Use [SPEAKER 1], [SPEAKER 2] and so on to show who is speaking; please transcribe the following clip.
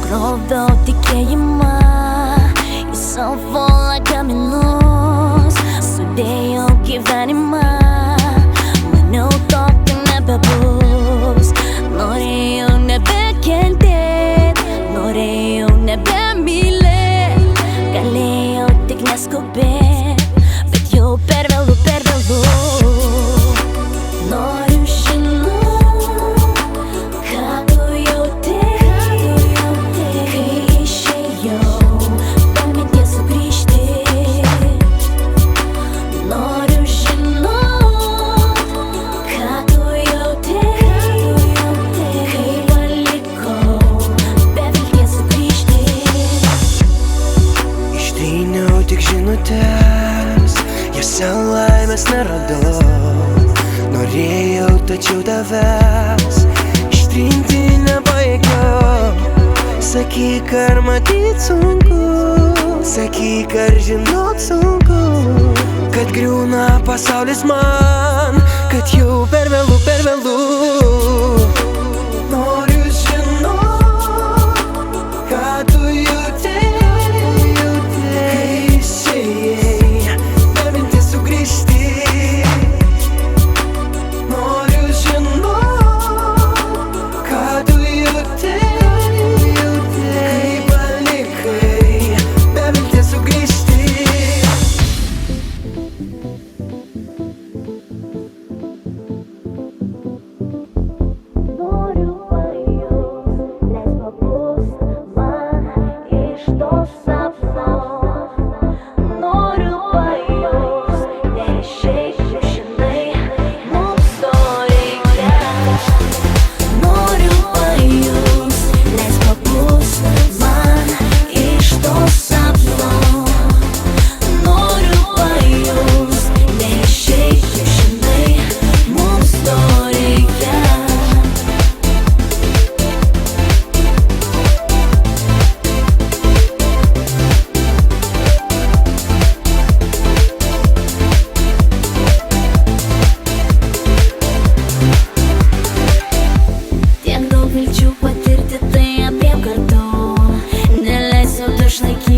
[SPEAKER 1] Kroviau tikėjimą į savo lagaminus, sudėjau gyvenimą, maniau to nebebus. Norėjau nebekentėt, norėjau nebemylėt, galėjau tik neskubėt, bet jau per vėlu, per vėlu. Noriu žinot, ką tu jautei, kai išėjau, be minties sugrįžti. Noriu žinot, ką tu jautei, kai palikau, be vilties sugrįžti.
[SPEAKER 2] Ištryniau tik žinutes, jose laimės neradau. Norėjau, tačiau tavęs ištrinti nepajėgiau. Sakyk, ar matyt sunku, sakyk, ar žinot sunku, kad griūna pasaulis man, kad jau per vėlu, per vėlu. Noriu žinot, ką tu jautei, kai išėjai, be minties sugrįžti.
[SPEAKER 1] Vilčių patirti tai abiem kartu, neleisiu tu išlaikyti.